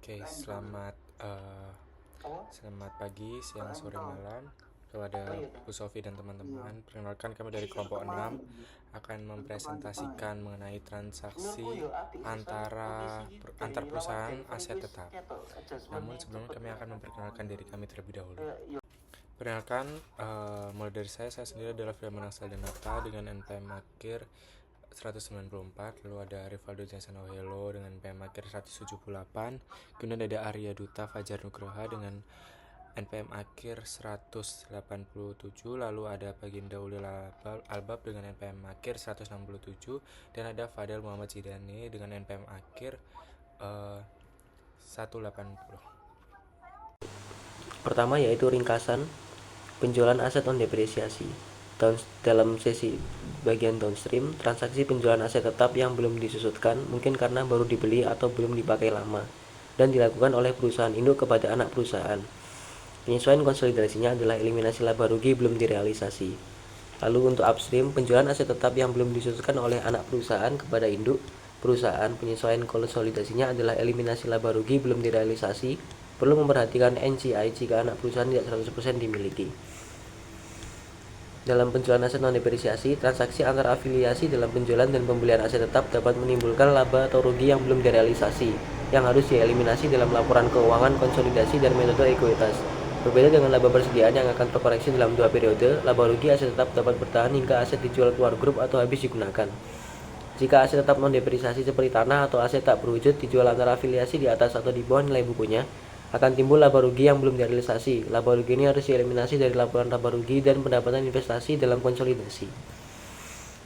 Oke, selamat pagi, siang, sore, malam kepada Bu Sofi dan teman-teman. Perkenalkan kami dari kelompok 6 akan mempresentasikan mengenai transaksi antar perusahaan aset tetap. Namun sebelumnya kami akan memperkenalkan diri kami terlebih dahulu. Perkenalkan, mulai dari saya sendiri adalah Firman Aksal Denata dengan NPM akhir 194, lalu ada Rivaldo Jason Ohelo dengan NPM akhir 178, kemudian ada Arya Duta Fajar Nugroha dengan NPM akhir 187, lalu ada Baginda Ulil Albab dengan NPM akhir 167, dan ada Fadel Muhammad Zidane dengan NPM akhir 180. Pertama yaitu ringkasan penjualan aset non depresiasi. Dalam sesi bagian downstream, transaksi penjualan aset tetap yang belum disusutkan mungkin karena baru dibeli atau belum dipakai lama dan dilakukan oleh perusahaan induk kepada anak perusahaan. Penyesuaian konsolidasinya adalah eliminasi laba rugi belum direalisasi. Lalu untuk upstream, penjualan aset tetap yang belum disusutkan oleh anak perusahaan kepada induk perusahaan, penyesuaian konsolidasinya adalah eliminasi laba rugi belum direalisasi. Perlu memperhatikan NCI jika anak perusahaan tidak 100% dimiliki. Dalam penjualan aset non-depresiasi, transaksi antar afiliasi dalam penjualan dan pembelian aset tetap dapat menimbulkan laba atau rugi yang belum direalisasi, yang harus dieliminasi dalam laporan keuangan, konsolidasi, dan metode ekuitas. Berbeda dengan laba persediaan yang akan terkoreksi dalam 2 periode, laba rugi aset tetap dapat bertahan hingga aset dijual keluar grup atau habis digunakan. Jika aset tetap non-depresiasi seperti tanah atau aset tak berwujud dijual antara afiliasi di atas atau di bawah nilai bukunya, akan timbul laba rugi yang belum direalisasi. Laba rugi ini harus dieliminasi dari laporan laba rugi dan pendapatan investasi dalam konsolidasi.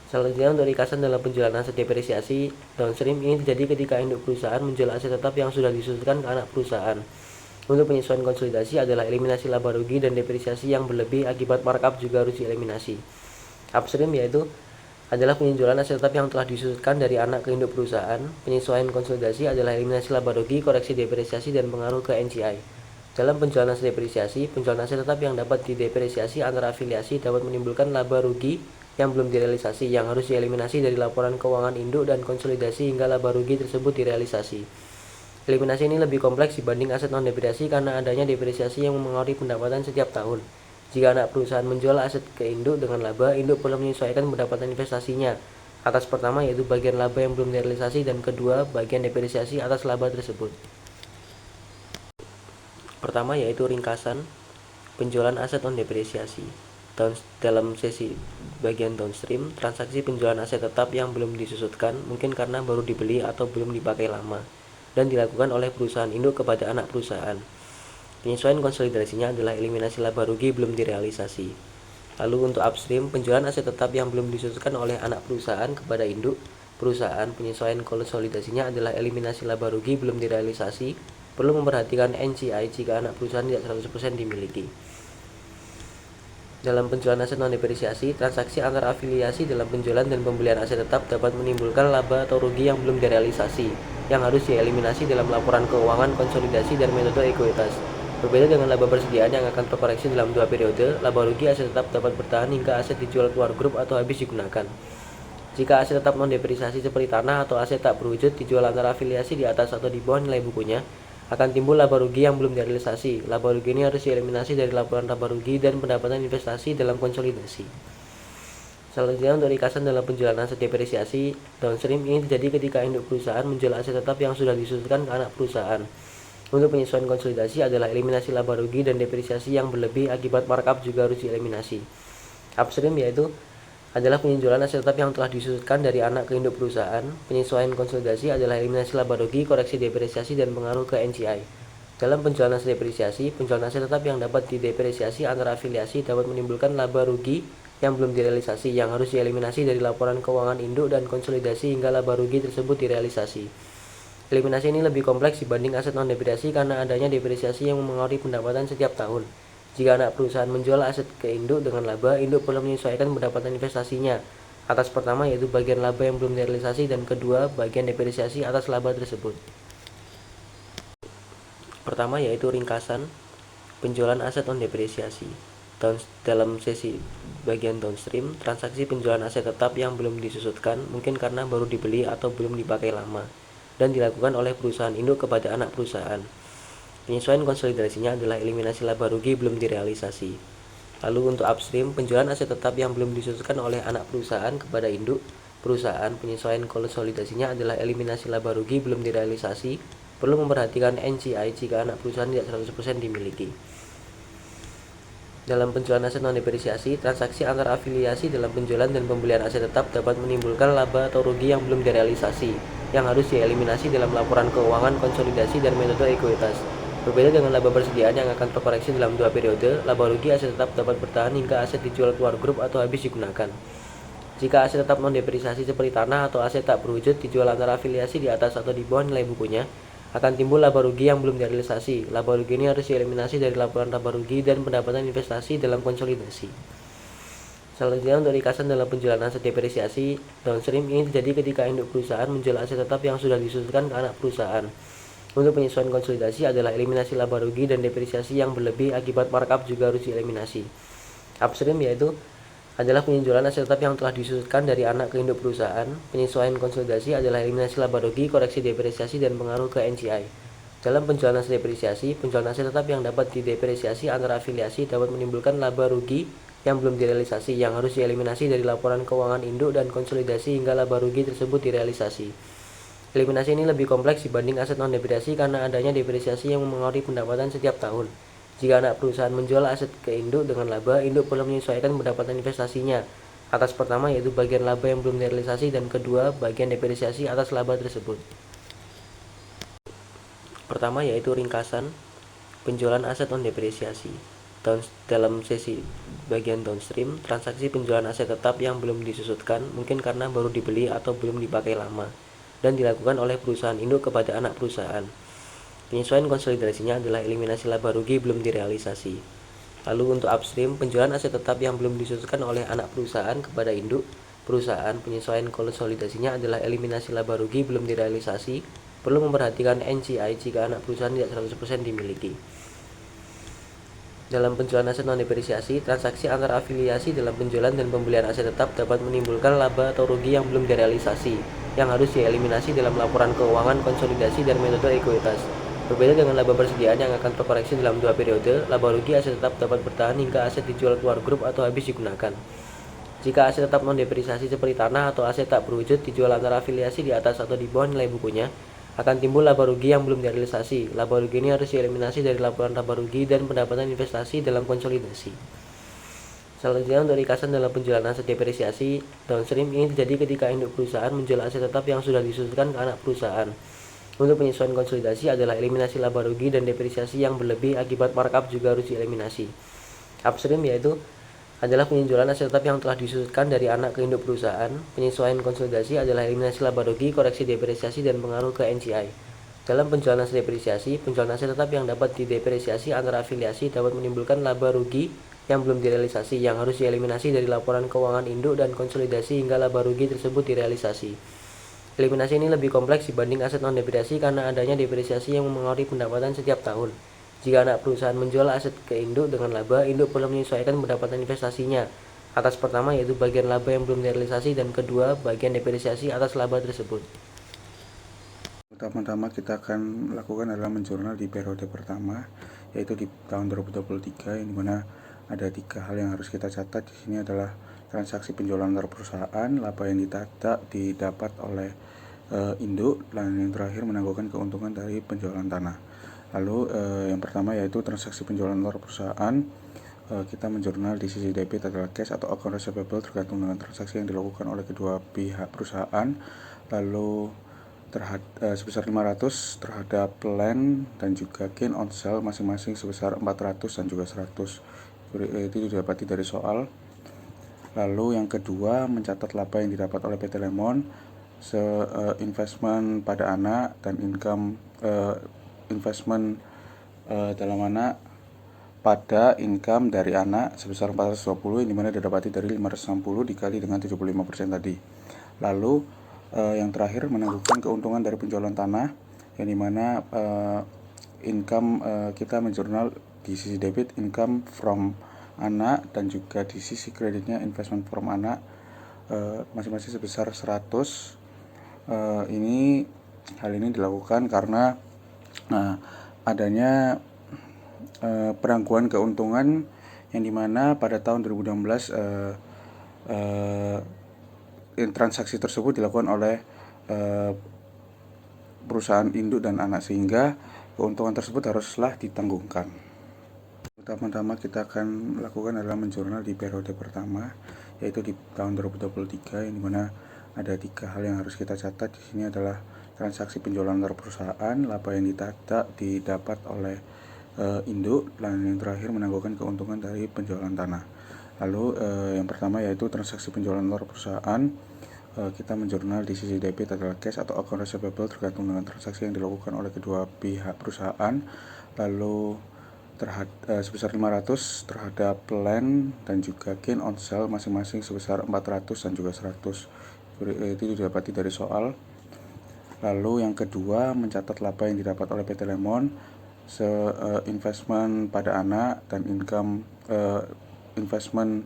Selanjutnya untuk ringkasan dalam penjualan aset depresiasi downstream, ini terjadi ketika induk perusahaan menjual aset tetap yang sudah disusutkan ke anak perusahaan. Untuk penyesuaian konsolidasi adalah eliminasi laba rugi dan depresiasi yang berlebih akibat markup juga harus dieliminasi. Upstream yaitu adalah penjualan aset tetap yang telah disusutkan dari anak ke induk perusahaan. Penyesuaian konsolidasi adalah eliminasi laba rugi, koreksi depresiasi, dan pengaruh ke NCI. Dalam penjualan aset depresiasi, penjualan aset tetap yang dapat didepresiasi antara afiliasi dapat menimbulkan laba rugi yang belum direalisasi, yang harus dieliminasi dari laporan keuangan induk dan konsolidasi hingga laba rugi tersebut direalisasi. Eliminasi ini lebih kompleks dibanding aset non-depresiasi karena adanya depresiasi yang mempengaruhi pendapatan setiap tahun. Jika anak perusahaan menjual aset ke induk dengan laba, induk perlu menyesuaikan pendapatan investasinya atas pertama yaitu bagian laba yang belum direalisasi dan kedua bagian depresiasi atas laba tersebut. Pertama yaitu ringkasan penjualan aset non depresiasi. Dalam sesi bagian downstream, transaksi penjualan aset tetap yang belum disusutkan mungkin karena baru dibeli atau belum dipakai lama dan dilakukan oleh perusahaan induk kepada anak perusahaan. Penyesuaian konsolidasinya adalah eliminasi laba rugi belum direalisasi. Lalu untuk upstream, penjualan aset tetap yang belum disusutkan oleh anak perusahaan kepada induk perusahaan, penyesuaian konsolidasinya adalah eliminasi laba rugi belum direalisasi. Perlu memperhatikan NCI jika anak perusahaan tidak 100% dimiliki. Dalam penjualan aset non-depresiasi, transaksi antar afiliasi dalam penjualan dan pembelian aset tetap dapat menimbulkan laba atau rugi yang belum direalisasi, yang harus dieliminasi dalam laporan keuangan, konsolidasi, dan metode ekuitas. Berbeda dengan laba persediaan yang akan terkoreksi dalam 2 periode, laba rugi aset tetap dapat bertahan hingga aset dijual keluar grup atau habis digunakan. Jika aset tetap non-depresiasi seperti tanah atau aset tak berwujud dijual antara afiliasi di atas atau di bawah nilai bukunya, akan timbul laba rugi yang belum direalisasi. Laba rugi ini harus dieliminasi dari laporan laba rugi dan pendapatan investasi dalam konsolidasi. Selanjutnya untuk ringkasan dalam penjualan aset depresiasi downstream, ini terjadi ketika induk perusahaan menjual aset tetap yang sudah disusutkan ke anak perusahaan. Untuk penyesuaian konsolidasi adalah eliminasi laba rugi dan depresiasi yang berlebih akibat markup juga harus dieliminasi. Upstream yaitu adalah penjualan aset tetap yang telah disusutkan dari anak ke induk perusahaan. Penyesuaian konsolidasi adalah eliminasi laba rugi, koreksi depresiasi, dan pengaruh ke NCI. Dalam penjualan aset depresiasi, penjualan aset tetap yang dapat didepresiasi antara afiliasi dapat menimbulkan laba rugi yang belum direalisasi, yang harus dieliminasi dari laporan keuangan induk dan konsolidasi hingga laba rugi tersebut direalisasi. Eliminasi ini lebih kompleks dibanding aset non-depresiasi karena adanya depresiasi yang mempengaruhi pendapatan setiap tahun. Jika anak perusahaan menjual aset ke induk dengan laba, induk perlu menyesuaikan pendapatan investasinya atas pertama yaitu bagian laba yang belum direalisasi dan kedua bagian depresiasi atas laba tersebut. Pertama yaitu ringkasan penjualan aset non-depresiasi. Dalam sesi bagian downstream, transaksi penjualan aset tetap yang belum disusutkan mungkin karena baru dibeli atau belum dipakai lama dan dilakukan oleh perusahaan induk kepada anak perusahaan. Penyesuaian konsolidasinya adalah eliminasi laba rugi belum direalisasi. Lalu untuk upstream, penjualan aset tetap yang belum disusutkan oleh anak perusahaan kepada induk perusahaan, penyesuaian konsolidasinya adalah eliminasi laba rugi belum direalisasi. Perlu memperhatikan NCI jika anak perusahaan tidak 100% dimiliki. Dalam penjualan aset non-depresiasi, transaksi antar afiliasi dalam penjualan dan pembelian aset tetap dapat menimbulkan laba atau rugi yang belum direalisasi, yang harus dieliminasi dalam laporan keuangan konsolidasi dan metode ekuitas. Berbeda dengan laba persediaan yang akan terkoreksi dalam 2 periode, laba rugi aset tetap dapat bertahan hingga aset dijual keluar grup atau habis digunakan. Jika aset tetap non-depresiasi seperti tanah atau aset tak berwujud dijual antara afiliasi di atas atau di bawah nilai bukunya, akan timbul laba rugi yang belum direalisasi. Laba rugi ini harus dieliminasi dari laporan laba rugi dan pendapatan investasi dalam konsolidasi. Selanjutnya untuk ringkasan dalam penjualan aset depresiasi downstream, ini terjadi ketika induk perusahaan menjual aset tetap yang sudah disusutkan ke anak perusahaan. Untuk penyesuaian konsolidasi adalah eliminasi laba rugi dan depresiasi yang berlebih akibat markup juga harus dieliminasi. Upstream yaitu adalah penjualan aset tetap yang telah disusutkan dari anak ke induk perusahaan. Penyesuaian konsolidasi adalah eliminasi laba rugi, koreksi depresiasi, dan pengaruh ke NCI. Dalam penjualan aset depresiasi, penjualan aset tetap yang dapat didepresiasi antara afiliasi dapat menimbulkan laba rugi yang belum direalisasi, yang harus dieliminasi dari laporan keuangan induk dan konsolidasi hingga laba rugi tersebut direalisasi. Eliminasi ini lebih kompleks dibanding aset non-depresiasi karena adanya depresiasi yang mempengaruhi pendapatan setiap tahun. Jika anak perusahaan menjual aset ke induk dengan laba, induk perlu menyesuaikan pendapatan investasinya atas pertama yaitu bagian laba yang belum direalisasi dan kedua bagian depresiasi atas laba tersebut. Pertama yaitu ringkasan penjualan aset non-depresiasi. Dalam sesi bagian downstream, transaksi penjualan aset tetap yang belum disusutkan mungkin karena baru dibeli atau belum dipakai lama dan dilakukan oleh perusahaan induk kepada anak perusahaan. Penyesuaian konsolidasinya adalah eliminasi laba rugi belum direalisasi. Lalu untuk upstream, penjualan aset tetap yang belum disusutkan oleh anak perusahaan kepada induk perusahaan, penyesuaian konsolidasinya adalah eliminasi laba rugi belum direalisasi. Perlu memperhatikan NCI jika anak perusahaan tidak 100% dimiliki. Dalam penjualan aset non-depresiasi, transaksi antar afiliasi dalam penjualan dan pembelian aset tetap dapat menimbulkan laba atau rugi yang belum direalisasi, yang harus dieliminasi dalam laporan keuangan konsolidasi dan metode ekuitas. Berbeda dengan laba persediaan yang akan terkoreksi dalam 2 periode, laba rugi aset tetap dapat bertahan hingga aset dijual keluar grup atau habis digunakan. Jika aset tetap non-depresiasi seperti tanah atau aset tak berwujud dijual antara afiliasi di atas atau di bawah nilai bukunya, akan timbul laba rugi yang belum direalisasi. Laba rugi ini harus dieliminasi dari laporan laba rugi dan pendapatan investasi dalam konsolidasi. Selanjutnya untuk ringkasan dalam penjualan aset depresiasi downstream, ini terjadi ketika induk perusahaan menjual aset tetap yang sudah disusutkan ke anak perusahaan. Untuk penyesuaian konsolidasi adalah eliminasi laba rugi dan depresiasi yang berlebih akibat markup juga harus dieliminasi. Upstream yaitu adalah penjualan aset tetap yang telah disusutkan dari anak ke induk perusahaan. Penyesuaian konsolidasi adalah eliminasi laba rugi, koreksi depresiasi, dan pengaruh ke NCI. Dalam penjualan aset depresiasi, penjualan aset tetap yang dapat didepresiasi antara afiliasi dapat menimbulkan laba rugi yang belum direalisasi, yang harus dieliminasi dari laporan keuangan induk dan konsolidasi hingga laba rugi tersebut direalisasi. Eliminasi ini lebih kompleks dibanding aset non-depresiasi karena adanya depresiasi yang mempengaruhi pendapatan setiap tahun. Jika anak perusahaan menjual aset ke induk dengan laba, induk perlu menyesuaikan pendapatan investasinya atas pertama yaitu bagian laba yang belum direalisasi dan kedua bagian depresiasi atas laba tersebut. Pertama-tama kita akan lakukan adalah menjurnal di periode pertama, yaitu di tahun 2023, yang dimana ada 3 hal yang harus kita catat. Di sini adalah transaksi penjualan antar perusahaan, laba yang didapat oleh induk, dan yang terakhir menangguhkan keuntungan dari penjualan tanah. Lalu yang pertama yaitu transaksi penjualan antar perusahaan. Kita menjurnal di sisi debit adalah cash atau account receivable tergantung dengan transaksi yang dilakukan oleh kedua pihak perusahaan. Lalu sebesar 500 terhadap plan dan juga gain on sale masing-masing sebesar 400 dan juga 100. Itu didapati dari soal. Lalu yang kedua, mencatat laba yang didapat oleh PT Lemon, investment pada anak dan income investment dalam anak pada income dari anak sebesar 420, yang dimana didapati dari 560 dikali dengan 75% tadi. Lalu yang terakhir menangguhkan keuntungan dari penjualan tanah, yang dimana income kita menjurnal di sisi debit income from anak dan juga di sisi kreditnya investment from anak masing-masing sebesar 100. Ini hal ini dilakukan karena adanya penangguhan keuntungan yang dimana pada tahun 2016 transaksi tersebut dilakukan oleh perusahaan induk dan anak, sehingga keuntungan tersebut haruslah ditanggungkan. Pertama-tama kita akan lakukan adalah menjurnal di periode pertama, yaitu di tahun 2023, yang dimana ada 3 hal yang harus kita catat. Di sini adalah transaksi penjualan antar perusahaan, laba yang didapat oleh induk, dan yang terakhir menangguhkan keuntungan dari penjualan tanah. Lalu yang pertama yaitu transaksi penjualan antar perusahaan. Kita menjurnal di sisi debit adalah cash atau account receivable tergantung dengan transaksi yang dilakukan oleh kedua pihak perusahaan. Lalu sebesar 500 terhadap land dan juga gain on sale masing-masing sebesar 400 dan juga 100. Itu didapati dari soal. Lalu yang kedua, mencatat laba yang didapat oleh PT Lemon, investment pada anak dan income investment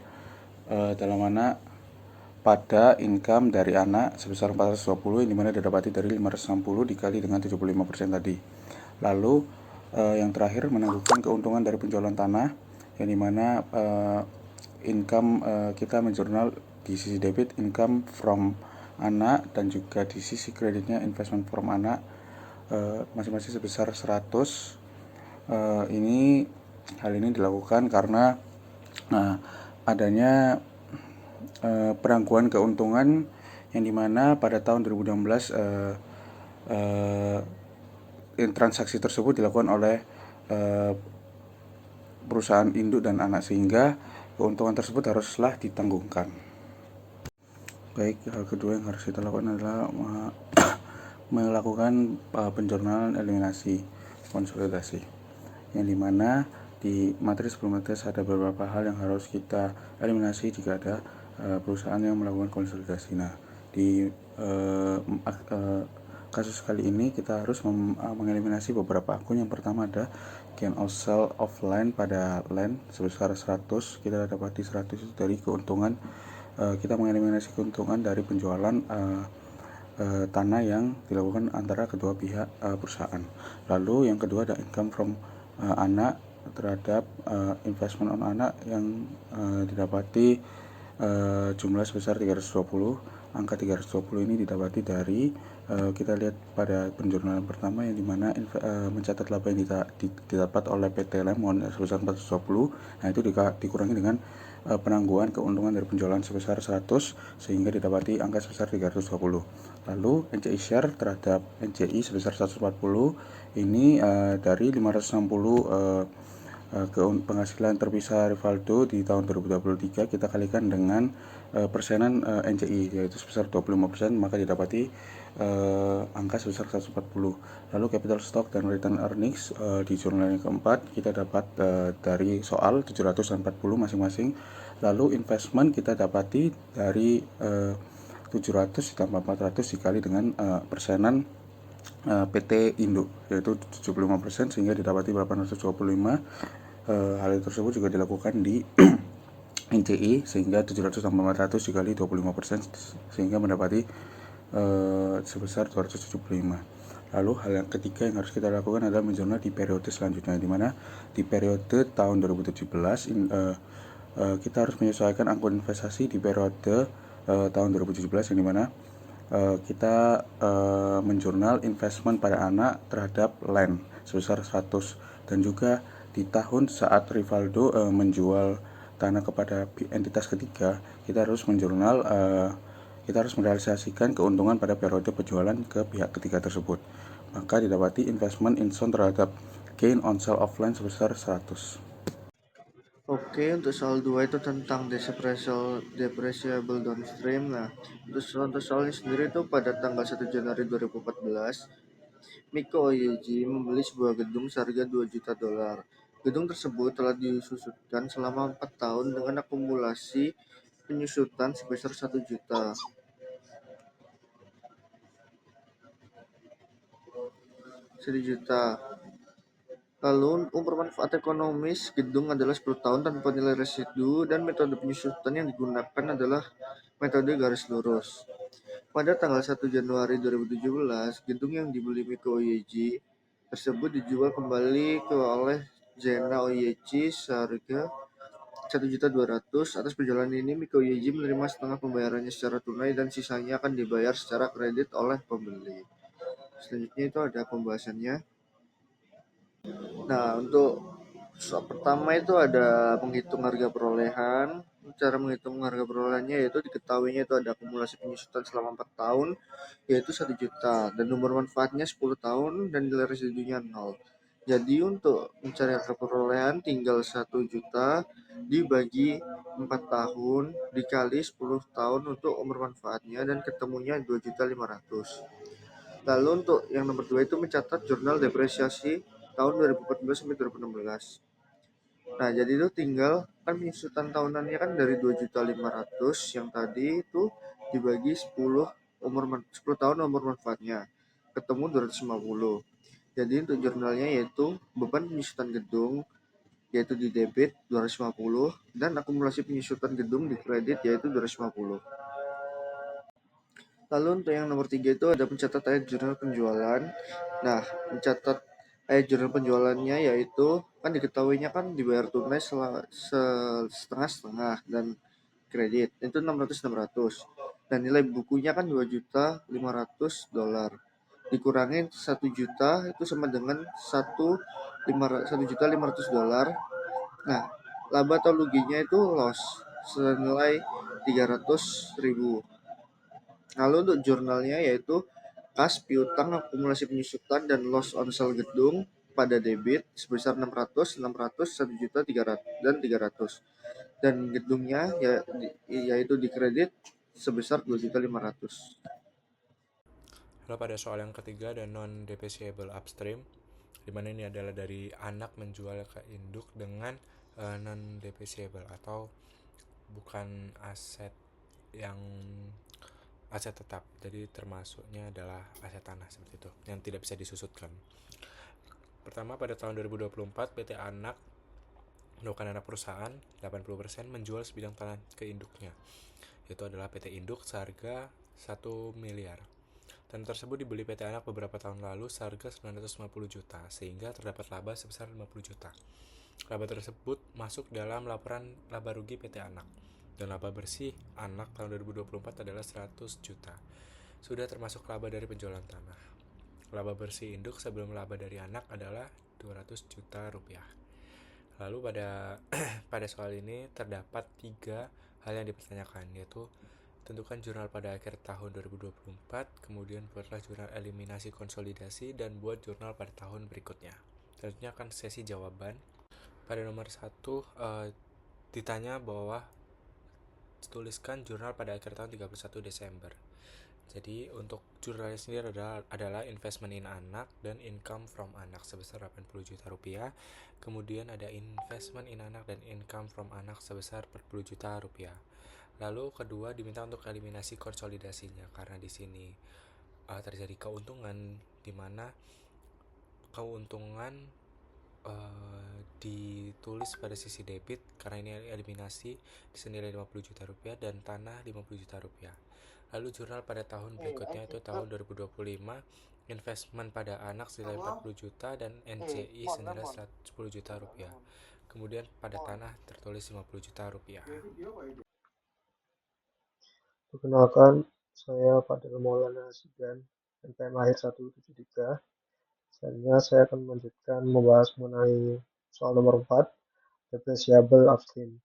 dalam anak pada income dari anak sebesar 420, yang dimana didapati dari 560 dikali dengan 75% tadi. Lalu yang terakhir, menangguhkan keuntungan dari penjualan tanah, yang dimana income kita menjurnal di sisi debit income from anak dan juga di sisi kreditnya investment from anak, masing-masing sebesar 100. Hal ini dilakukan karena adanya penangguhan keuntungan yang dimana pada tahun 2016 transaksi tersebut dilakukan oleh perusahaan induk dan anak, sehingga keuntungan tersebut haruslah ditanggungkan. Baik, hal kedua yang harus kita lakukan adalah melakukan penjurnalan eliminasi konsolidasi, yang dimana di materi sebelum atas ada beberapa hal yang harus kita eliminasi jika ada perusahaan yang melakukan konsolidasi. Nah, di kasus kali ini kita harus mengeliminasi beberapa akun. Yang pertama ada gain on sale of land pada land sebesar 100. Kita dapati 100 itu dari keuntungan. Kita mengeliminasi keuntungan dari penjualan tanah yang dilakukan antara kedua pihak perusahaan. Lalu yang kedua ada income from anak terhadap investment on anak yang didapati jumlah sebesar 320. Angka 320 ini didapati dari kita lihat pada penjurnalan pertama, yang dimana mencatat laba yang didapat oleh PT Lemon sebesar 420. Nah, itu dikurangi dengan penangguhan keuntungan dari penjualan sebesar 100, sehingga didapati angka sebesar 320. Lalu NCI share terhadap NCI sebesar 140, ini dari 560 penghasilan terpisah Rivaldo di tahun 2023 kita kalikan dengan persenan NCI, yaitu sebesar 25%, maka didapati angka sebesar 140. Lalu capital stock dan return earnings di jurnal yang keempat kita dapat dari soal 740 masing-masing. Lalu investment kita dapati dari 700 ditambah 400 dikali dengan persenan PT Induk, yaitu 75%, sehingga didapati 825. Hal tersebut juga dilakukan di NCI, sehingga 700 tambah 400 dikali 25%, sehingga mendapati sebesar 275. Lalu hal yang ketiga yang harus kita lakukan adalah menjurnal di periode selanjutnya, di mana di periode tahun 2017 kita harus menyesuaikan akun investasi di periode tahun 2017, yang dimana kita menjurnal investment pada anak terhadap land sebesar 100, dan juga di tahun saat Rivaldo menjual tanah kepada entitas ketiga, kita harus menjurnal kita harus merealisasikan keuntungan pada periode penjualan ke pihak ketiga tersebut. Maka didapati investment in zone terhadap gain on sale of land sebesar 100. Oke, untuk soal 2 itu tentang depreciable downstream. Nah, untuk soal ini sendiri itu pada tanggal 1 Januari 2014, Miko Oyeji membeli sebuah gedung seharga $2 juta. Gedung tersebut telah disusutkan selama 4 tahun dengan akumulasi penyusutan sebesar 1 juta. 1 juta. Lalu, umur manfaat ekonomis gedung adalah 10 tahun tanpa nilai residu, dan metode penyusutan yang digunakan adalah metode garis lurus. Pada tanggal 1 Januari 2017, gedung yang dibeli Miko Oyeji tersebut dijual kembali oleh Zena Oyechi seharga 1.200.000. Atas penjualan ini, Miko Oyechi menerima setengah pembayarannya secara tunai dan sisanya akan dibayar secara kredit oleh pembeli. Selanjutnya itu ada pembahasannya. Nah, untuk pertama itu ada menghitung harga perolehan. Cara menghitung harga perolehannya yaitu diketahuinya itu ada akumulasi penyusutan selama 4 tahun yaitu 1 juta dan umur manfaatnya 10 tahun dan nilai residunya 0. Jadi untuk mencari harga perolehan tinggal 1 juta dibagi 4 tahun dikali 10 tahun untuk umur manfaatnya dan ketemunya 2.500.000. Lalu untuk yang nomor 2 itu mencatat jurnal depresiasi tahun 2014 sampai 2016. Nah, jadi itu tinggal kan penyusutan tahunannya kan dari 2.500.000 yang tadi itu dibagi 10 tahun umur manfaatnya. Ketemu 250. Jadi untuk jurnalnya yaitu beban penyusutan gedung yaitu di debit 250 dan akumulasi penyusutan gedung di kredit yaitu 250. Lalu untuk yang nomor 3 itu ada pencatat ayat jurnal penjualan. Nah, mencatat ayat jurnal penjualannya yaitu kan diketahuinya kan dibayar tunai setengah-setengah dan kredit itu 600 dan nilai bukunya kan 2.500.000 dikurangin 1 juta itu sama dengan 1.500.000. Nah, laba atau ruginya itu loss senilai 300.000. Lalu untuk jurnalnya yaitu kas piutang akumulasi penyusutan dan loss on sale gedung pada debit sebesar 600, 600, 1.300.000 dan 300. Dan gedungnya yaitu di kredit sebesar 2.500.000. Lalu pada soal yang ketiga ada non-depreciable upstream, di mana ini adalah dari anak menjual ke induk dengan non-depreciable atau bukan aset yang aset tetap, jadi termasuknya adalah aset tanah seperti itu yang tidak bisa disusutkan. Pertama, pada tahun 2024 PT Anak melakukan anak perusahaan 80% menjual sebidang tanah ke induknya, yaitu adalah PT Induk seharga 1 miliar. Tanah tersebut dibeli PT Anak beberapa tahun lalu seharga 950 juta, sehingga terdapat laba sebesar 50 juta. Laba tersebut masuk dalam laporan laba rugi PT Anak, dan laba bersih Anak tahun 2024 adalah 100 juta. Sudah termasuk laba dari penjualan tanah. Laba bersih induk sebelum laba dari Anak adalah 200 juta rupiah. Lalu pada soal ini terdapat 3 hal yang dipertanyakan, yaitu tentukan jurnal pada akhir tahun 2024, kemudian buatlah jurnal eliminasi konsolidasi, dan buat jurnal pada tahun berikutnya. Selanjutnya akan sesi jawaban. Pada nomor 1 ditanya bahwa tuliskan jurnal pada akhir tahun 31 Desember. Jadi untuk jurnalnya sendiri adalah investment in anak dan income from anak sebesar 80 juta rupiah. Kemudian ada investment in anak dan income from anak sebesar 40 juta rupiah. Lalu kedua diminta untuk eliminasi konsolidasinya, karena di sini terjadi keuntungan di mana keuntungan ditulis pada sisi debit karena ini eliminasi senilai 50 juta rupiah dan tanah 50 juta rupiah. Lalu jurnal pada tahun berikutnya itu tahun 2025, investment pada anak senilai 40 juta dan NCI senilai 10 juta rupiah. Kemudian pada tanah tertulis 50 juta rupiah. Perkenalkan, saya Fadil Maulana Hasidan, NPM akhir 173. Selanjutnya saya akan melanjutkan membahas mengenai soal nomor 4, depreciable upstream.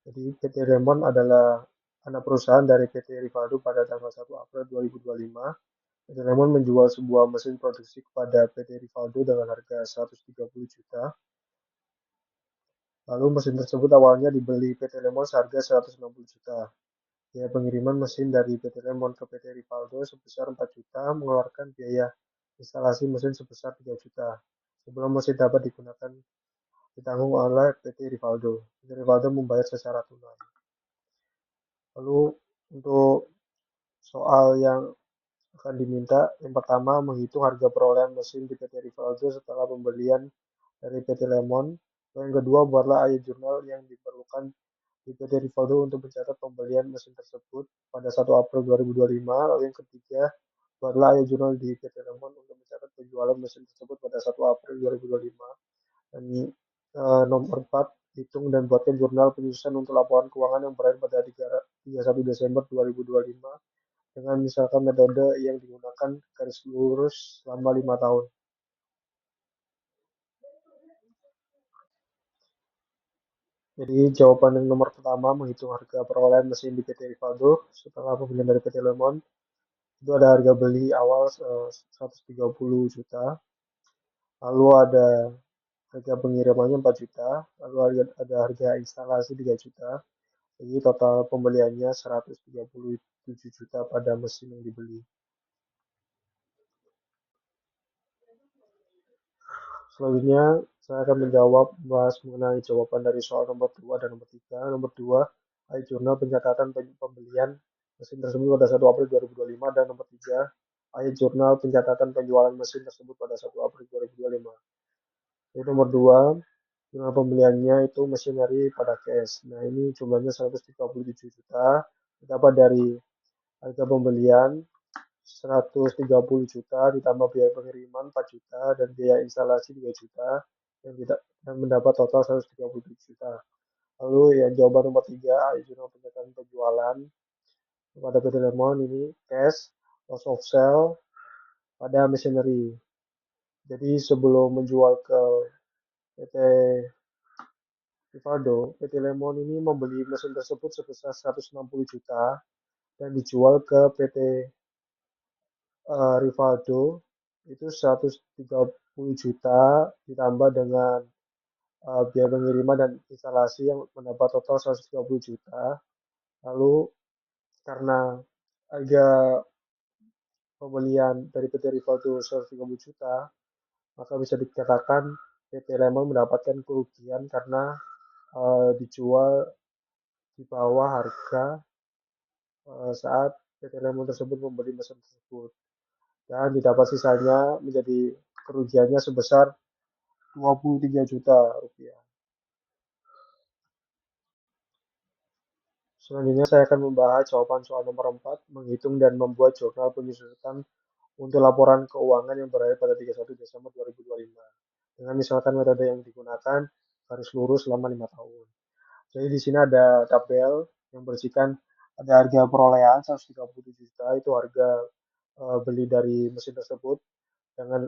Jadi PT Remon adalah anak perusahaan dari PT Rivaldo pada tanggal 1 April 2025. PT Remon menjual sebuah mesin produksi kepada PT Rivaldo dengan harga 130 juta. Lalu mesin tersebut awalnya dibeli PT Remon seharga 160 juta. Biaya pengiriman mesin dari PT Remon ke PT Rivaldo sebesar 4 juta, mengeluarkan biaya instalasi mesin sebesar 3 juta. Sebelum mesin dapat digunakan ditanggung oleh PT Rivaldo. PT Rivaldo membayar secara tunai. Lalu untuk soal yang akan diminta, yang pertama menghitung harga perolehan mesin di PT Rivaldo setelah pembelian dari PT Lemon. Yang kedua, buatlah ayat jurnal yang diperlukan di PT Rivaldo untuk mencatat pembelian mesin tersebut pada 1 April 2025. Lalu yang ketiga, buatlah ayat jurnal di PT Lemon untuk mencatat penjualan mesin tersebut pada 1 April 2025. Dan nomor 4, hitung dan buatkan jurnal penyusunan untuk laporan keuangan yang berakhir pada 31 Desember 2025 dengan misalkan metode yang digunakan garis lurus selama 5 tahun. Jadi jawaban yang nomor pertama, menghitung harga perolehan mesin di PT Rivaldo setelah pembelian dari PT Lemon. Itu ada harga beli awal 130 juta, lalu ada harga pengirimannya 4 juta, lalu ada harga instalasi 3 juta. Jadi total pembeliannya 137 juta pada mesin yang dibeli. Selanjutnya, saya akan bahas mengenai jawaban dari soal nomor 2 dan nomor 3. Nomor 2, jurnal pencatatan pembelian mesin tersebut pada 1 April 2025, dan nomor 3, jurnal pencatatan penjualan mesin tersebut pada 1 April 2025. Jadi nomor 2, jurnal pembeliannya itu machinery pada cash. Nah, ini jumlahnya 137 juta, dapat dari harga pembelian 130 juta ditambah biaya pengiriman 4 juta dan biaya instalasi 3 juta yang tidak dan mendapat total 137 juta. Lalu yang jawaban nomor 3, jurnal pencatatan penjualan pada PT Lemon ini cash loss of sale pada machinery. Jadi sebelum menjual ke PT Rivaldo, PT Lemon ini membeli mesin tersebut sebesar 160 juta dan dijual ke PT Rivaldo itu 130 juta ditambah dengan biaya pengiriman dan instalasi yang mendapat total 130 juta. Lalu karena harga pembelian dari PT Rivaldo 130 juta, maka bisa dikatakan PT Lemon mendapatkan kerugian karena dijual di bawah harga saat PT Lemon tersebut membeli mesin tersebut. Dan didapat sisanya menjadi kerugiannya sebesar 23 juta rupiah. Selanjutnya saya akan membahas jawaban soal nomor 4, menghitung dan membuat jurnal penyusutan untuk laporan keuangan yang berakhir pada 31 Desember 2025. Dengan misalkan metode yang digunakan garis lurus selama 5 tahun. Jadi di sini ada tabel yang berisikan ada harga perolehan 137 juta, itu harga beli dari mesin tersebut dengan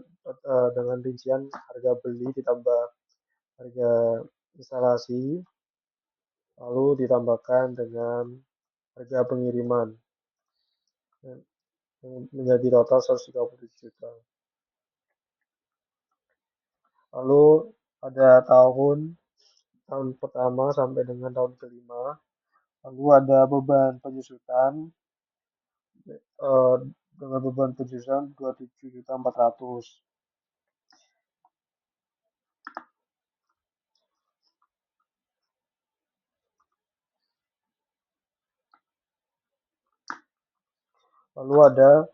rincian harga beli ditambah harga instalasi, lalu ditambahkan dengan harga pengiriman yang menjadi total 130 juta. Lalu ada tahun pertama sampai dengan tahun kelima. Lalu ada beban penyusutan dengan beban penyusutan 27.400. Lalu ada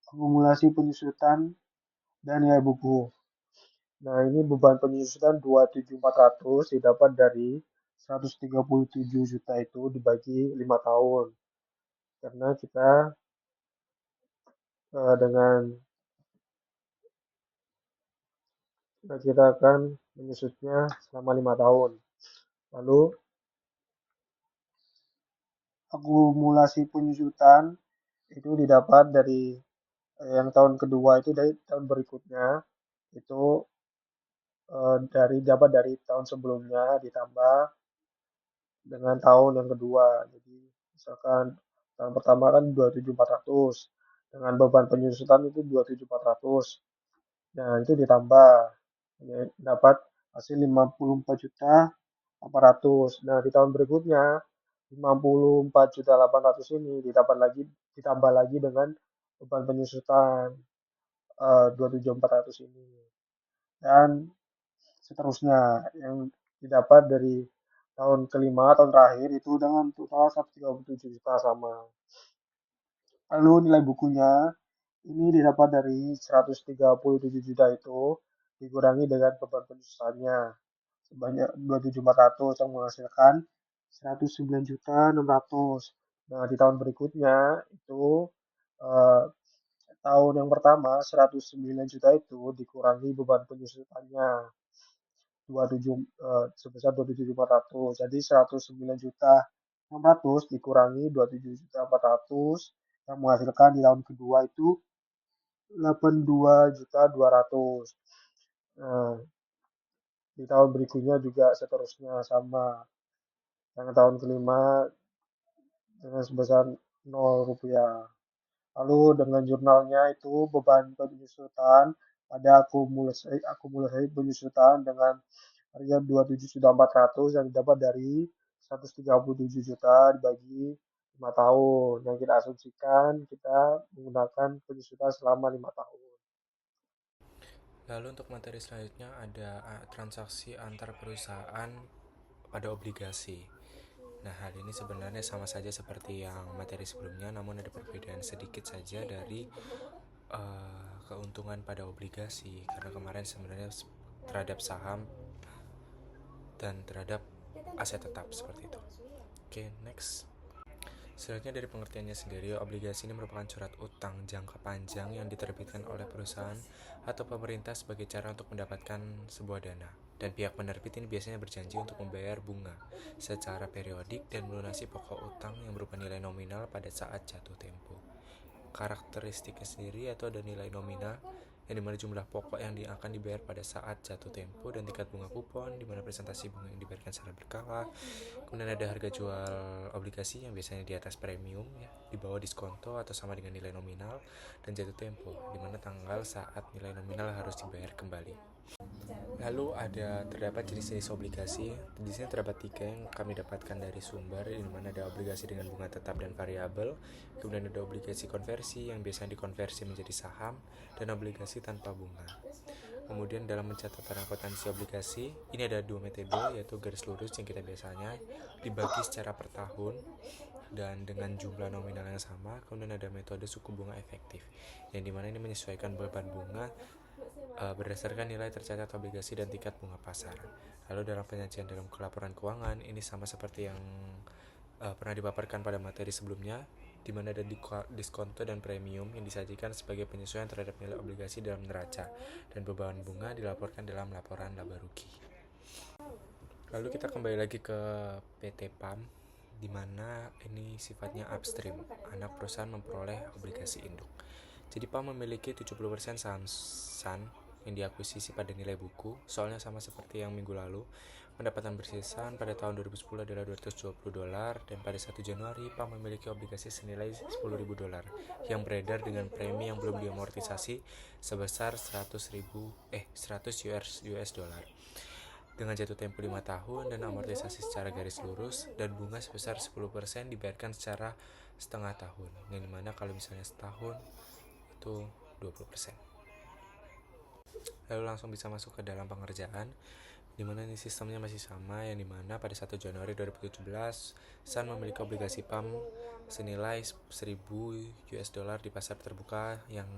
akumulasi penyusutan dan nilai buku. Nah, ini beban penyusutan 27.400 didapat dari 137 juta itu dibagi 5 tahun. Karena kita dengan kita akan menyusutnya selama 5 tahun. Lalu akumulasi penyusutan itu didapat dari yang tahun kedua itu dari tahun berikutnya itu dapat dari tahun sebelumnya ditambah dengan tahun yang kedua. Jadi misalkan tahun pertama kan 27.400 dengan beban penyusutan itu 27.400. Nah, itu ditambah dapat hasil 54 juta 800. Nah, di tahun berikutnya 54 juta 800 ini ditambah lagi dengan beban penyusutan 27.400 ini. Dan seterusnya yang didapat dari tahun kelima, tahun terakhir itu dengan total 137 juta sama. Lalu nilai bukunya ini didapat dari 137 juta itu dikurangi dengan beban penyusutannya sebanyak 27.400 yang menghasilkan 109.600. Nah, di tahun berikutnya itu eh, tahun yang pertama 109 juta itu dikurangi beban penyusutannya 27 sebesar 27.400. Jadi 109.600 dikurangi 27.400 yang menghasilkan di tahun kedua itu 82.200. Nah, di tahun berikutnya juga seterusnya sama. Yang tahun kelima dengan sebesar 0 rupiah. Lalu dengan jurnalnya itu beban penyusutan pada akumulasi penyusutan dengan harga 27.400 yang didapat dari 137 juta dibagi 5 tahun. Yang kita asumsikan kita menggunakan penyusutan selama 5 tahun. Lalu untuk materi selanjutnya ada transaksi antar perusahaan pada obligasi. Nah, hal ini sebenarnya sama saja seperti yang materi sebelumnya, namun ada perbedaan sedikit saja dari keuntungan pada obligasi, karena kemarin sebenarnya terhadap saham dan terhadap aset tetap seperti itu. Oke, next. Selanjutnya dari pengertiannya sendiri, obligasi ini merupakan surat utang jangka panjang yang diterbitkan oleh perusahaan atau pemerintah sebagai cara untuk mendapatkan sebuah dana. Dan pihak penerbit ini biasanya berjanji untuk membayar bunga secara periodik dan melunasi pokok utang yang berupa nilai nominal pada saat jatuh tempo. Karakteristiknya sendiri yaitu ada nilai nominal yang dimana jumlah pokok yang akan dibayar pada saat jatuh tempo dan tingkat bunga kupon dimana presentasi bunga yang dibayarkan secara berkala. Kemudian ada harga jual obligasi yang biasanya di atas premium ya, di bawah diskonto atau sama dengan nilai nominal, dan jatuh tempo dimana tanggal saat nilai nominal harus dibayar kembali. Lalu terdapat jenis-jenis obligasi. Di sini terdapat 3 yang kami dapatkan dari sumber, di mana ada obligasi dengan bunga tetap dan variabel, kemudian ada obligasi konversi yang biasanya dikonversi menjadi saham, dan obligasi tanpa bunga. Kemudian dalam pencatatan akuntansi obligasi, ini ada 2 metode, yaitu garis lurus yang kita biasanya dibagi secara per tahun dan dengan jumlah nominal yang sama. Kemudian ada metode suku bunga efektif, yang dimana ini menyesuaikan beban bunga berdasarkan nilai tercatat obligasi dan tingkat bunga pasar. Lalu dalam penyajian dalam laporan keuangan, ini sama seperti yang pernah dipaparkan pada materi sebelumnya, di mana ada diskonto dan premium yang disajikan sebagai penyesuaian terhadap nilai obligasi dalam neraca, dan beban bunga dilaporkan dalam laporan laba rugi. Lalu kita kembali lagi ke PT PAM, di mana ini sifatnya upstream, anak perusahaan memperoleh obligasi induk. Jadi PAM memiliki 70% saham SAN yang diakuisisi pada nilai buku, soalnya sama seperti yang minggu lalu. Pendapatan bersih SAN pada tahun 2010 adalah $220, dan pada 1 Januari PAM memiliki obligasi senilai $10.000 yang beredar dengan premi yang belum diamortisasi sebesar 100 US dollar. Dengan jatuh tempo 5 tahun dan amortisasi secara garis lurus, dan bunga sebesar 10% dibayarkan secara setengah tahun, yang dimana kalau misalnya setahun itu 20%. Lalu langsung bisa masuk ke dalam pengerjaan, dimana ini sistemnya masih sama, yang dimana pada 1 Januari 2017 SAN memiliki obligasi PAM senilai 1.000 US dollar di pasar terbuka yang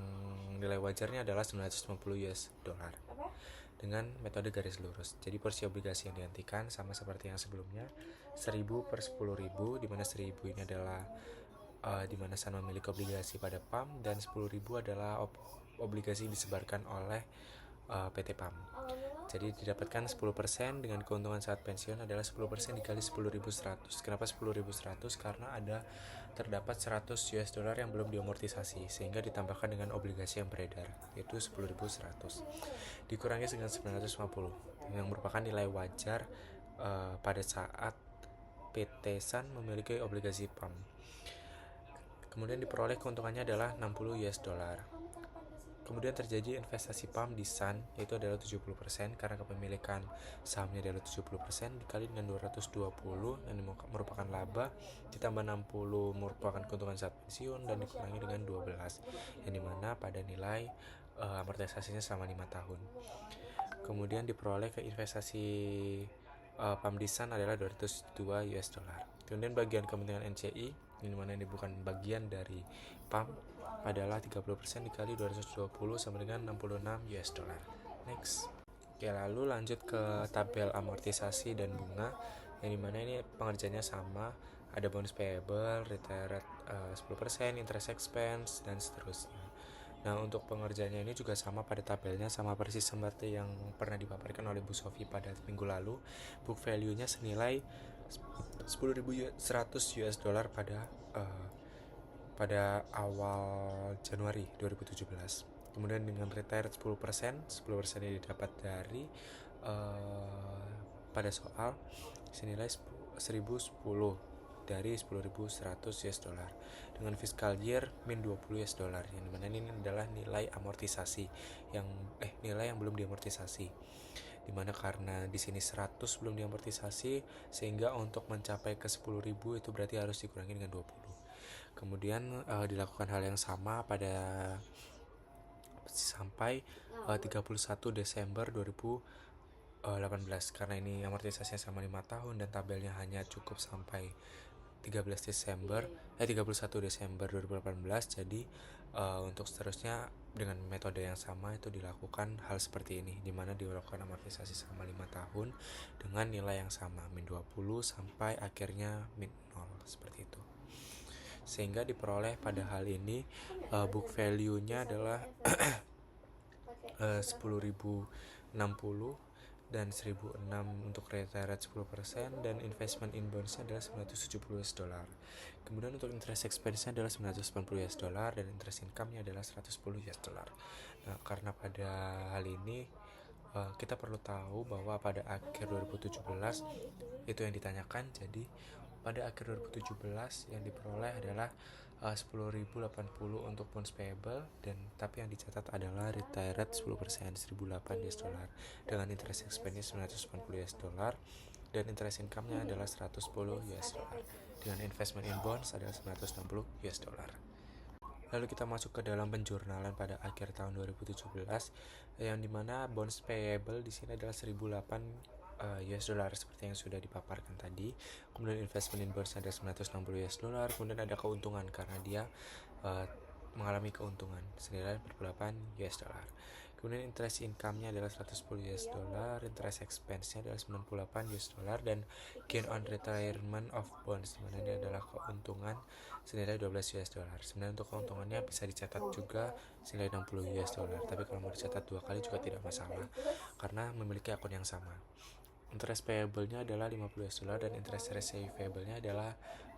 nilai wajarnya adalah 950 US dollar dengan metode garis lurus. Jadi porsi obligasi yang dihentikan sama seperti yang sebelumnya, 1.000 per 10.000, dimana 1.000 ini adalah dimana SAN memiliki obligasi pada PAM, dan 10.000 adalah obligasi disebarkan oleh PT PAM. Jadi didapatkan 10% dengan keuntungan saat pensiun adalah 10% dikali 10.100. Kenapa 10.100? Karena terdapat 100 US dollar yang belum diamortisasi, sehingga ditambahkan dengan obligasi yang beredar, yaitu 10.100 dikurangi dengan 950 yang merupakan nilai wajar pada saat PT SAN memiliki obligasi PAM. Kemudian diperoleh keuntungannya adalah 60 US dollar. Kemudian terjadi investasi PAM di SAN, yaitu adalah 70%, karena kepemilikan sahamnya adalah 70%, dikali dengan 220 yang merupakan laba, ditambah 60 merupakan keuntungan saat pensiun, dan dikurangi dengan 12, yang dimana pada nilai amortisasinya selama 5 tahun. Kemudian diperoleh ke investasi PAM di SAN adalah 202 US dollar. Kemudian bagian kepentingan NCI, yang dimana ini bukan bagian dari PAM, adalah 30% dikali 220 sama dengan 66 US dollar. Next. Oke, lalu lanjut ke tabel amortisasi dan bunga, yang dimana ini pengerjaannya sama, ada bonus payable, retired 10%, interest expense, dan seterusnya. Nah, untuk pengerjaannya ini juga sama pada tabelnya, sama persis seperti yang pernah dipaparkan oleh Bu Sofi pada minggu lalu. Book value-nya senilai 10.100 US dollar pada awal Januari 2017. Kemudian dengan retired 10%, 10% ini didapat dari pada soal senilai 1010 dari 10.100 US dollar dengan fiscal year min 20 US dollar, yang dimana ini adalah nilai amortisasi nilai yang belum diamortisasi, dimana karena di sini 100 belum diamortisasi, sehingga untuk mencapai ke 10.000 itu berarti harus dikurangi dengan 20. Kemudian dilakukan hal yang sama sampai 31 Desember 2018, karena ini amortisasinya sama 5 tahun dan tabelnya hanya cukup sampai 31 Desember 2018. Jadi untuk seterusnya dengan metode yang sama itu dilakukan hal seperti ini, dimana dilakukan amortisasi selama 5 tahun dengan nilai yang sama, min 20 sampai akhirnya min 0, seperti itu. Sehingga diperoleh pada hal ini book value-nya adalah 10.060 dan 1.006 untuk retired 10%, dan investment in bonds-nya adalah 970 US dollar. Kemudian untuk interest expense-nya adalah 980 US dollar dan interest income-nya adalah 110 US dollar. Nah, karena pada hal ini kita perlu tahu bahwa pada akhir 2017 itu yang ditanyakan. Jadi pada akhir 2017 yang diperoleh adalah 10.080 untuk bonds payable, dan tapi yang dicatat adalah retired 10% 1.008 US dollar dengan interest expense 980 US dollar dan interest income-nya adalah 110 US dollar dengan investment in bonds adalah 960 US dollar. Lalu kita masuk ke dalam penjurnalan pada akhir tahun 2017, yang dimana bonds payable di sini adalah 1.008 US dollar seperti yang sudah dipaparkan tadi. Kemudian investment in bonds ada 960 US dollar. Kemudian ada keuntungan karena dia mengalami keuntungan senilai 48 US dollar. Kemudian interest income-nya adalah 110 US dollar, interest expense-nya adalah 98 US dollar, dan gain on retirement of bonds, dimana ini adalah keuntungan senilai 12 US dollar. Sebenarnya untuk keuntungannya bisa dicatat juga senilai 60 US dollar, tapi kalau mau dicatat 2 kali juga tidak masalah karena memiliki akun yang sama. Interest payable-nya adalah 50 US dollar dan interest receivable-nya adalah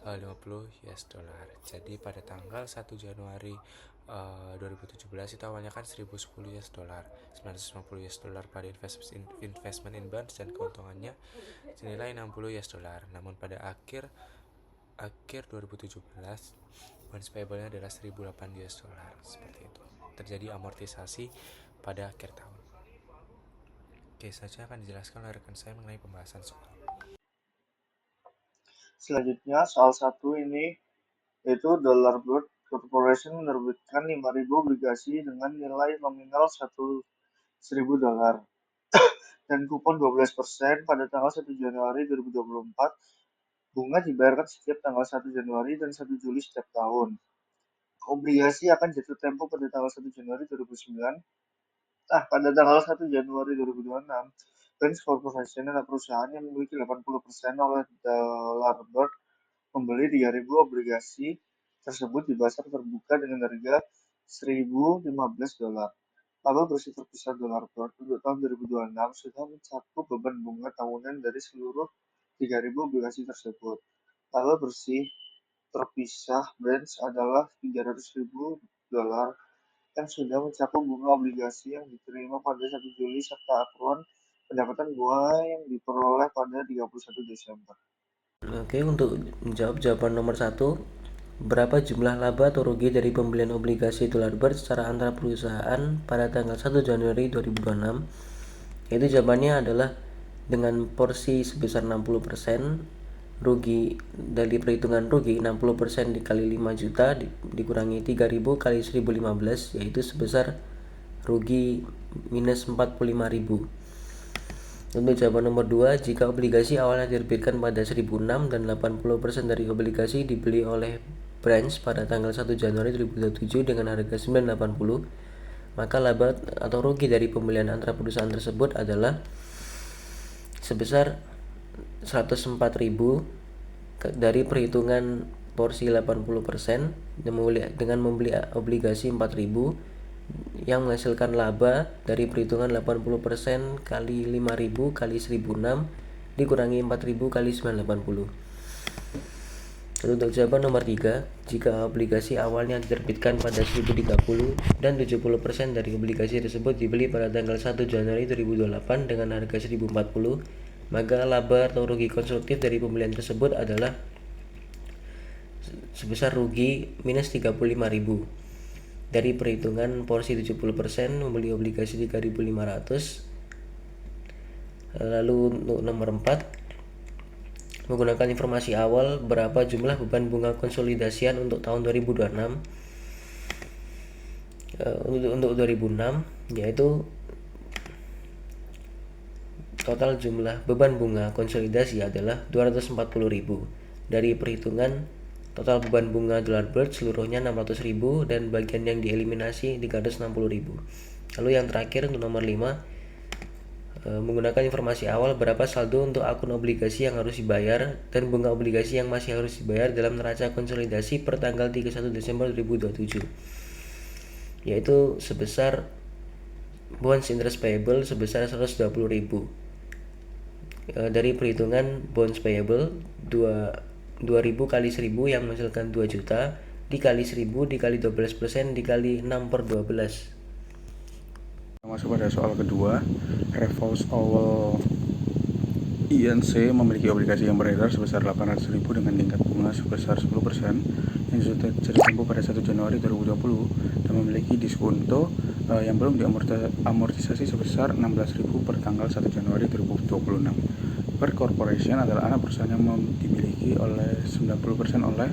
50 US dollar. Jadi pada tanggal 1 Januari 2017 itu awalnya kan 1.010 US dollar, 950 US dollar pada investment in bonds dan keuntungannya senilai 60 US dollar. Namun pada akhir 2017 bonds payable-nya adalah 1.008 US dollar, seperti itu. Terjadi amortisasi pada akhir tahun. Oke, selanjutnya akan dijelaskan oleh rekan saya mengenai pembahasan soal. Selanjutnya soal 1 ini yaitu Dollar Bird Corporation menerbitkan 5.000 obligasi dengan nilai nominal 1.000 dolar dan kupon 12% pada tanggal 1 Januari 2024. Bunga dibayarkan setiap tanggal 1 Januari dan 1 Juli setiap tahun. Obligasi akan jatuh tempo pada tanggal 1 Januari 2009. Pada tanggal 1 Januari 2026, Benz Corporation adalah perusahaan yang memiliki 80% oleh Dollar Bird membeli 3.000 obligasi tersebut di pasar terbuka dengan harga 1.015 dolar. Laba bersih terpisah Dollar Bird untuk tahun 2026 sudah mencakup beban bunga tahunan dari seluruh 3.000 obligasi tersebut. Laba bersih terpisah Benz adalah 300.000 dolar yang sudah mencakup bunga obligasi yang diterima pada 1 Juli serta akruan pendapatan bunga yang diperoleh pada 31 Desember. Oke, untuk menjawab jawaban nomor 1, berapa jumlah laba atau rugi dari pembelian obligasi Dollar Bird secara antar perusahaan pada tanggal 1 Januari 2026? Yaitu jawabannya adalah dengan porsi sebesar 60%, rugi dari perhitungan rugi 60% dikali 5 juta dikurangi 3.000 kali 1.015, yaitu sebesar rugi minus 45.000. Untuk jawaban nomor 2, jika obligasi awalnya diterbitkan pada 1.006 dan 80% dari obligasi dibeli oleh Branch pada tanggal 1 Januari 2027 dengan harga 980, maka laba atau rugi dari pembelian antara perusahaan tersebut adalah sebesar 104.000 dari perhitungan porsi 80% dengan membeli obligasi 4.000 yang menghasilkan laba dari perhitungan 80% kali 5.000 kali 1.006 dikurangi 4.000 kali 980. Lalu untuk jawaban nomor 3, jika obligasi awalnya diterbitkan pada 1030 dan 70% dari obligasi tersebut dibeli pada tanggal 1 Januari 2028 dengan harga 1040, maka laba atau rugi konstruktif dari pembelian tersebut adalah sebesar rugi minus 35.000 dari perhitungan porsi 70% membeli obligasi 3.500. Lalu untuk nomor 4, menggunakan informasi awal berapa jumlah beban bunga konsolidasian untuk tahun 2026. Untuk 2006 yaitu total jumlah beban bunga konsolidasi adalah 240.000 dari perhitungan total beban bunga dolar bird seluruhnya 600.000 dan bagian yang dieliminasi 360.000. Lalu yang terakhir untuk nomor 5, menggunakan informasi awal berapa saldo untuk akun obligasi yang harus dibayar dan bunga obligasi yang masih harus dibayar dalam neraca konsolidasi per tanggal 31 Desember 2027, yaitu sebesar bonds interest payable sebesar 120.000 dari perhitungan bonds payable 2.000 kali 1.000 yang menghasilkan 2 juta dikali 1.000 dikali 12% dikali 6/12. Masuk pada soal kedua, Revolve Owl INC memiliki obligasi yang beredar sebesar 800.000 dengan tingkat bunga sebesar 10% yang sudah jatuh tempo pada 1 Januari 2020 dan memiliki diskonto yang belum diamortisasi sebesar 16.000 per tanggal 1 Januari 2026. Bird Corporation adalah anak perusahaan yang dimiliki oleh 90% oleh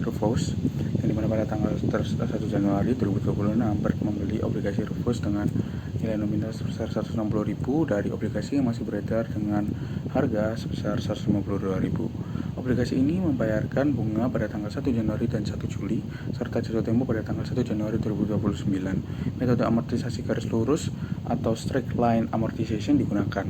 Rufus, yang dimana pada tanggal 1 Januari 2026 Bird membeli obligasi Rufus dengan nilai nominal sebesar 160.000 dari obligasi yang masih beredar dengan harga sebesar 152.000. Obligasi ini membayarkan bunga pada tanggal 1 Januari dan 1 Juli serta jatuh tempo pada tanggal 1 Januari 2029. Metode amortisasi garis lurus atau straight line amortization digunakan.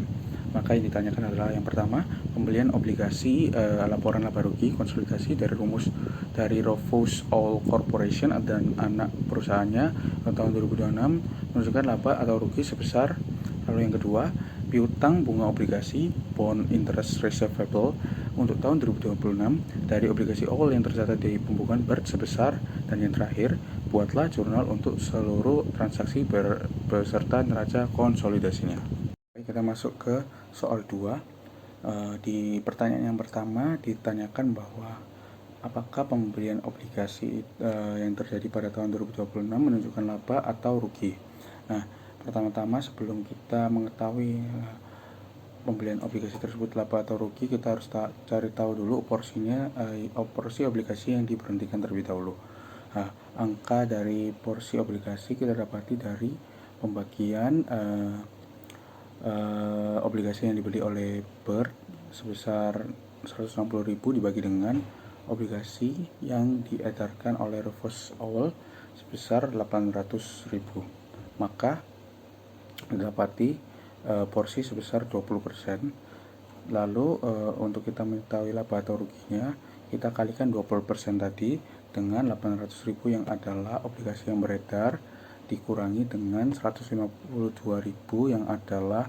Maka yang ditanyakan adalah yang pertama, pembelian obligasi laporan laba rugi konsolidasi dari rumus dari Rufus Owl Corporation dan anak perusahaannya tahun 2026 menunjukkan laba atau rugi sebesar. Lalu yang kedua, piutang bunga obligasi bond interest receivable untuk tahun 2026 dari obligasi Owl yang tercatat di pembukuan Bird sebesar. Dan yang terakhir, buatlah jurnal untuk seluruh transaksi beserta neraca konsolidasinya. Kita masuk ke soal 2. Di pertanyaan yang pertama ditanyakan bahwa apakah pembelian obligasi yang terjadi pada tahun 2026 menunjukkan laba atau rugi. Nah, pertama-tama sebelum kita mengetahui pembelian obligasi tersebut laba atau rugi, kita harus cari tahu dulu porsinya, porsi obligasi yang diberhentikan terlebih dahulu. Nah, angka dari porsi obligasi kita dapati dari pembagian obligasi yang dibeli oleh Bird sebesar 160.000 dibagi dengan obligasi yang diedarkan oleh Rufus Owl sebesar 800.000. Maka didapati porsi sebesar 20%. Lalu untuk kita mengetahui laba atau ruginya, kita kalikan 20% tadi dengan 800.000 yang adalah obligasi yang beredar dikurangi dengan 152.000 yang adalah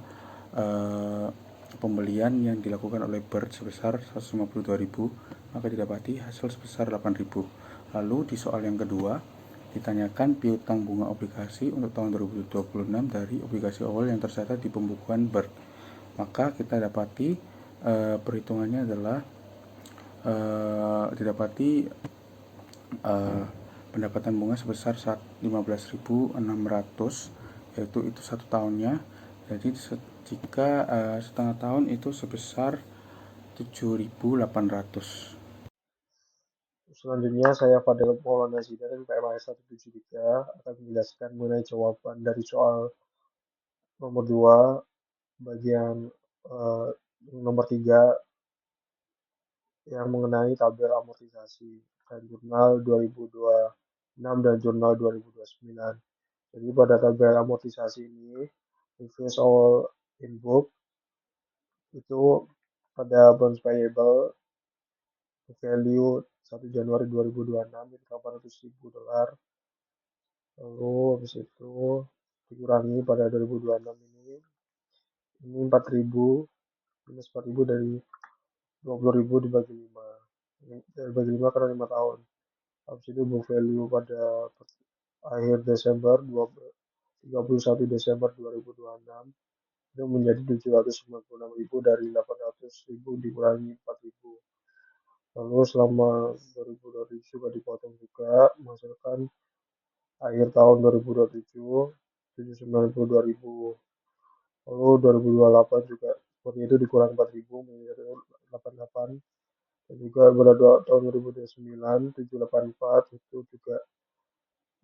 pembelian yang dilakukan oleh Bird sebesar 152.000, maka didapati hasil sebesar 8.000. Lalu di soal yang kedua ditanyakan piutang bunga obligasi untuk tahun 2026 dari obligasi awal yang tercatat di pembukuan Bird. Maka kita dapati perhitungannya adalah didapati pendapatan bunga sebesar 15.600, yaitu itu 1 tahunnya. Jadi jika setengah tahun itu sebesar 7.800. Selanjutnya saya Fadel Maulana Zidan PMAS 173 akan menjelaskan mengenai jawaban dari soal nomor 2 bagian nomor 3 yang mengenai tabel amortisasi dan jurnal 2026 dan jurnal 2029. Jadi pada tabel amortisasi ini, reverse all in book itu pada bonds payable value 1 Januari 2026 itu $800.000. Lalu habis itu dikurangi pada 2026 ini 4.000 minus 4.000 dari 20.000 dibagi 5. Dibagi 5 karena 5 tahun. Habis itu book value pada akhir Desember 31 Desember 2026 itu menjadi 796.000 dari 800.000 dikurangi 4.000. Lalu selama 2027 juga dipotong juga menghasilkan akhir tahun 2027 792.000. Lalu 2028 juga seperti itu dikurangi 4.000 menjadi 88. Dan juga pada tahun 2029 784 itu juga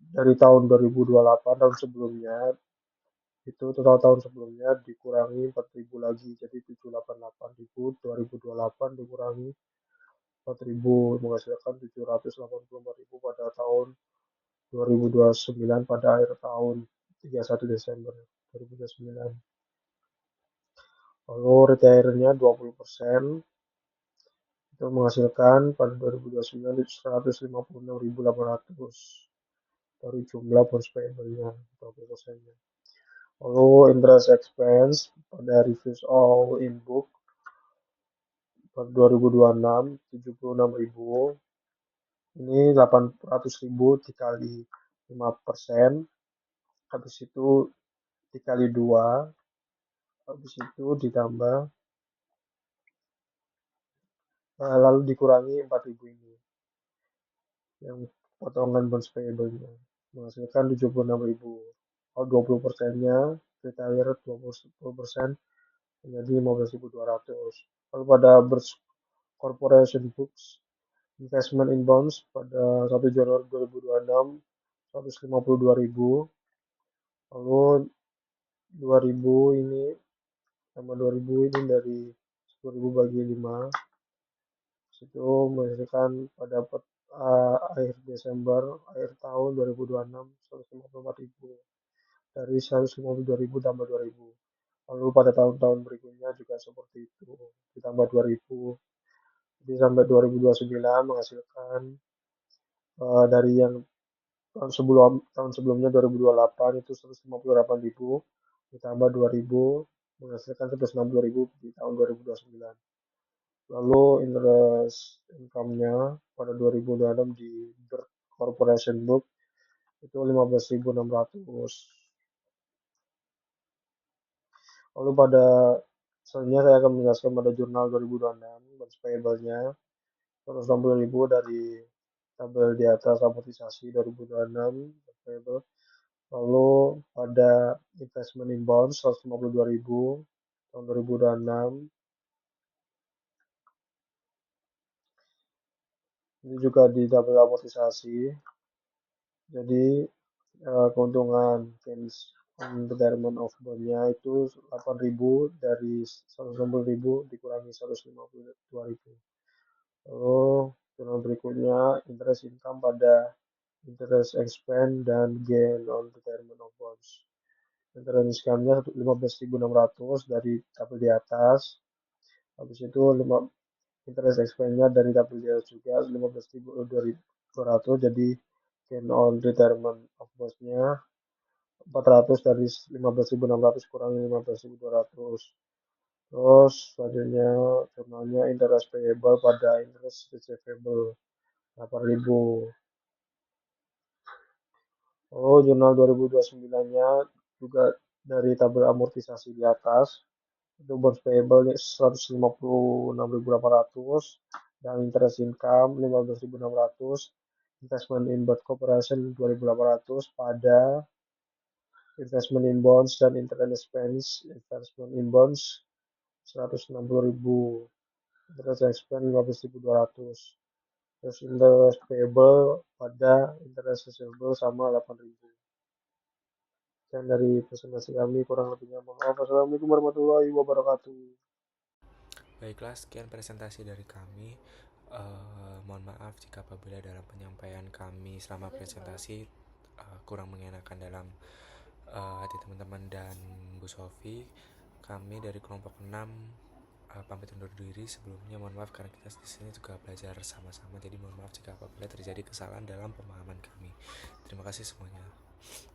dari tahun 2028 tahun sebelumnya itu total tahun sebelumnya dikurangi 4.000 lagi jadi 788.000 2028 dikurangi 4.000 menghasilkan 784.000 pada tahun 2029 pada akhir tahun 31 Desember 2029. Lalu retire-nya 20% itu menghasilkan pada 2029 156.800 dari jumlah bonds payable-nya 20%-nya. Lalu interest expense pada reverse all in book pada 2026 76.000 ini 800.000 dikali 5%, habis itu dikali 2, habis itu ditambah lalu dikurangi 4.000 ini yang potongan bonds payable-nya menghasilkan 76.000. Kalau 20%-nya retire 20% menjadi 15.200. Lalu pada corporation books investment in bonds pada 1 Januari 2026 152.000. Lalu 2.000 ini tambah 2.000 ini dari 10.000 bagi 5 itu menghasilkan pada akhir Desember akhir tahun 2026 154.000 dari 152.000 tambah 2.000. Lalu pada tahun-tahun berikutnya juga seperti itu ditambah 2.000 jadi sampai 2029 menghasilkan dari yang tahun sebelumnya 2028 itu 158.000 ditambah 2.000 menghasilkan 162.000 di tahun 2029. Lalu interest income-nya pada 2026 di corporation book itu 15.600. Lalu pada selanjutnya saya akan menjelaskan pada jurnal 2026 bonds payable-nya 160.000 dari tabel di atas amortisasi 2026 bonds payable. Lalu pada investment in bonds 152.000 tahun 2026 ini juga di tabel amortisasi. Jadi keuntungan gains on retirement of bond-nya itu 8.000 dari 160.000 dikurangi 152.000. Lalu jurnal berikutnya interest income pada interest expense dan gain on retirement of bonds. Interest income-nya 15.600 dari tabel di atas. Habis itu interest expense-nya dari tabel di atas juga 15.200 jadi gain on retirement of bonds-nya 400 dari 15.600 kurangi 15.200. Terus selanjutnya jurnalnya interest payable pada interest receivable 8.000. Oh, jurnal 2029-nya juga dari tabel amortisasi di atas. Itu bonds payable 156.800 dan interest income 15.600, investment in bond corporation 2.800 pada investment in bonds dan interest expense investment in bonds 160.000, interest expense 15.200. Terus interest payable pada interest receivable sama 8.000. Dan dari presentasi kami kurang lebihnya mohon maaf. Assalamualaikum warahmatullahi wabarakatuh. Baiklah, sekian presentasi dari kami. Mohon maaf jika apabila dalam penyampaian kami selama presentasi kurang mengenakan dalam hati teman-teman dan Bu Sofi, kami dari kelompok 6 pamit undur diri. Sebelumnya mohon maaf karena kita di sini juga belajar sama-sama, jadi mohon maaf jika apabila terjadi kesalahan dalam pemahaman kami. Terima kasih semuanya.